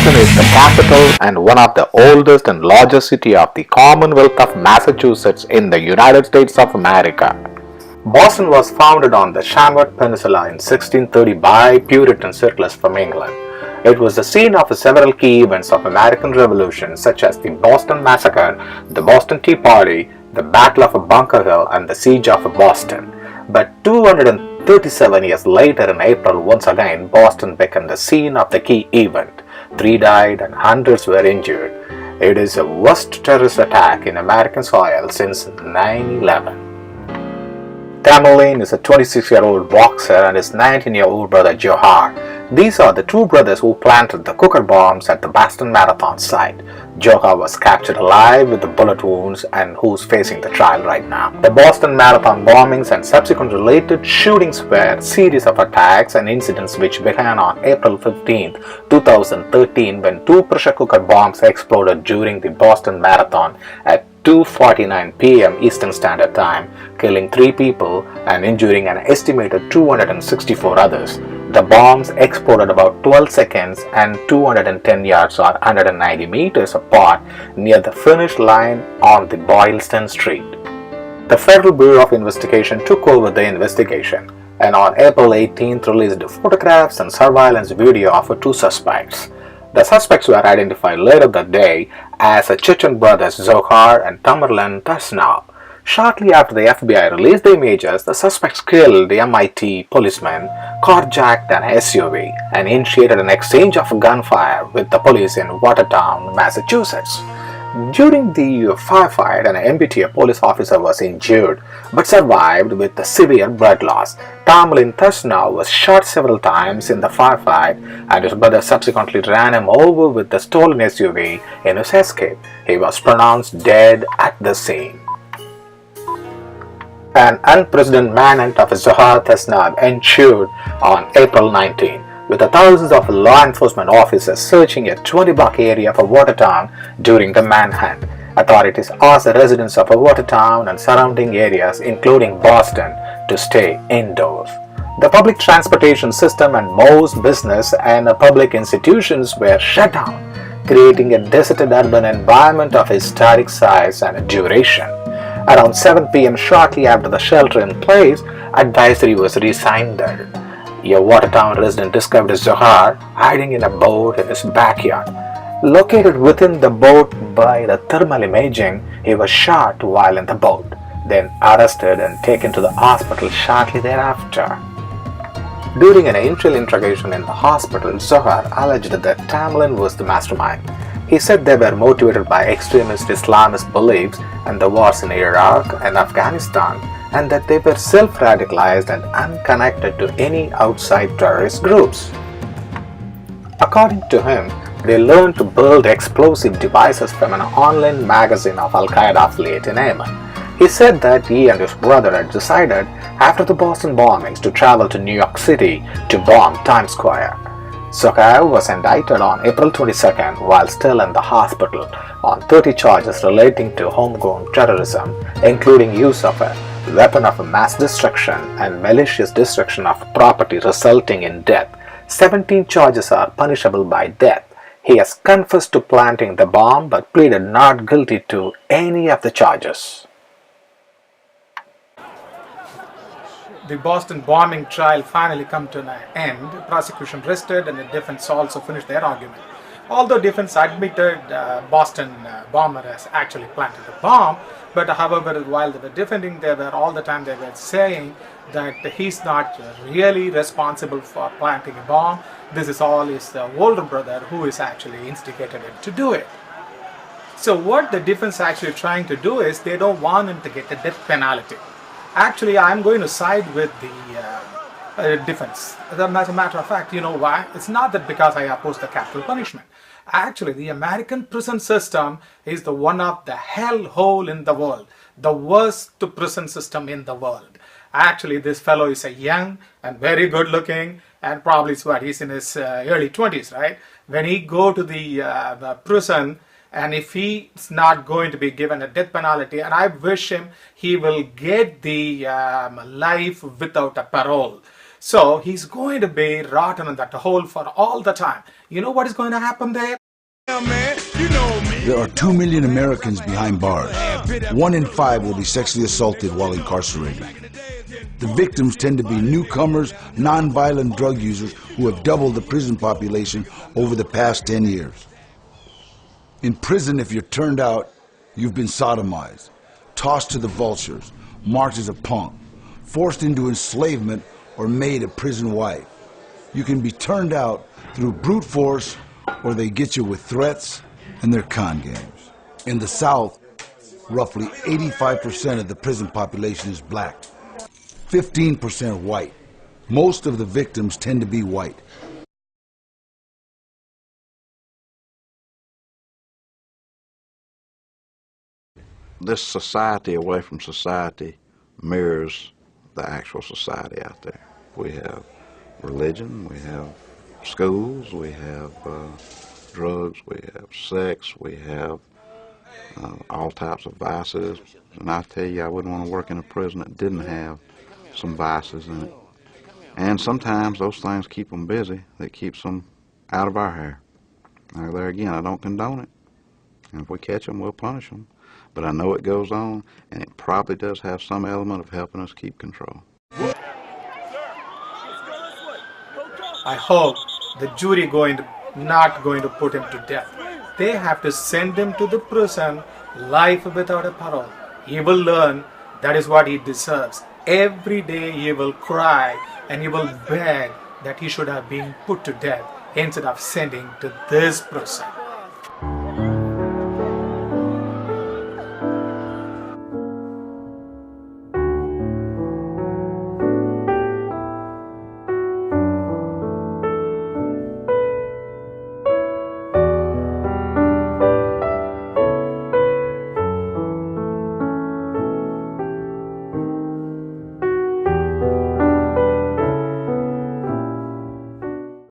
Boston is the capital and one of the oldest and largest city of the Commonwealth of Massachusetts in the United States of America. Boston was founded on the Shamrock Peninsula in 1630 by Puritan settlers from England. It was the scene of several key events of American Revolution such as the Boston Massacre, the Boston Tea Party, the Battle of Bunker Hill and the Siege of Boston. But 237 years later in April, once again, Boston became the scene of the key event. 3 died and hundreds were injured. It is the worst terrorist attack in American soil since 9/11. Tamerlane is a 26-year-old boxer and his 19-year-old brother Dzhokhar. These are the two brothers who planted the Cooker bombs at the Boston Marathon site. Dzhokhar was captured alive with the bullet wounds and who's facing the trial right now. The Boston Marathon bombings and subsequent related shootings were a series of attacks and incidents which began on April 15, 2013 when 2 pressure cooker bombs exploded during the Boston Marathon at 2:49 p.m. Eastern Standard Time, killing 3 people and injuring an estimated 264 others. The bombs exploded about 12 seconds and 210 yards or 190 meters apart near the finish line on the Boylston Street. The Federal Bureau of Investigation took over the investigation and on April 18th released photographs and surveillance video of 2 suspects. The suspects were identified later that day as the Chechen brothers Dzhokhar and Tsarnaev. Shortly after the FBI released the images, the suspects killed the MIT policemen, carjacked an SUV, and initiated an exchange of gunfire with the police in Watertown, Massachusetts. During the firefight, an MBTA police officer was injured but survived with a severe blood loss. Tsarnaev was shot several times in the firefight and his brother subsequently ran him over with the stolen SUV in his escape. He was pronounced dead at the scene. An unprecedented manhunt of Dzhokhar Tsarnaev ensued on April 19, with thousands of law enforcement officers searching a 20-block area for Watertown during the manhunt. Authorities asked the residents of Watertown and surrounding areas, including Boston, to stay indoors. The public transportation system and most business and public institutions were shut down, creating a deserted urban environment of historic size and duration. Around 7 p.m. shortly after the shelter-in-place advisory was rescinded, a Watertown resident discovered Dzhokhar hiding in a boat in his backyard. Located within the boat by the thermal imaging, he was shot while in the boat, then arrested and taken to the hospital shortly thereafter. During an initial interrogation in the hospital, Dzhokhar alleged that Tamerlane was the mastermind. He said they were motivated by extremist Islamist beliefs and the wars in Iraq and Afghanistan, and that they were self-radicalized and unconnected to any outside terrorist groups. According to him, they learned to build explosive devices from an online magazine of Al-Qaeda affiliate in Yemen. He said that he and his brother had decided after the Boston bombings to travel to New York City to bomb Times Square. Dzhokhar was indicted on April 22nd while still in the hospital on 30 charges relating to homegrown terrorism, including use of a weapon of mass destruction and malicious destruction of property resulting in death. 17 charges are punishable by death. He has confessed to planting the bomb but pleaded not guilty to any of the charges. The Boston bombing trial finally come to an end. Prosecution rested and the defense also finished their argument. Although defense admitted Boston bomber has actually planted the bomb, but however, while they were defending, they were all the time they were saying that he's not really responsible for planting a bomb. This is all his older brother who is actually instigated him to do it. So what the defense actually trying to do is they don't want him to get the death penalty. Actually, I'm going to side with the defense. As a matter of fact, you know why? It's not that because I oppose the capital punishment. Actually, the American prison system is the one of the hellhole in the world. The worst prison system in the world. Actually, this fellow is a young and very good looking and probably he's in his early 20s, right? When he go to the prison, and if he's not going to be given a death penalty, and I wish him he will get the life without a parole. So he's going to be rotten in that hole for all the time. You know what is going to happen there? There are 2 million Americans behind bars. 1 in 5 will be sexually assaulted while incarcerated. The victims tend to be newcomers, non-violent drug users who have doubled the prison population over the past 10 years. In prison, if you're turned out, you've been sodomized, tossed to the vultures, marked as a punk, forced into enslavement, or made a prison wife. You can be turned out through brute force, or they get you with threats and their con games. In the South, roughly 85% of the prison population is black, 15% white. Most of the victims tend to be white. This society away from society mirrors the actual society out there. We have religion, we have schools, we have drugs, we have sex, we have all types of vices. And I tell you, I wouldn't want to work in a prison that didn't have some vices in it. And sometimes those things keep them busy. That keeps them out of our hair. Now there again, I don't condone it. And if we catch them, we'll punish them. But I know it goes on, and it probably does have some element of helping us keep control. I hope the jury not going to put him to death. They have to send him to the prison, life without a parole. He will learn that is what he deserves. Every day he will cry and he will beg that he should have been put to death instead of sending to this prison.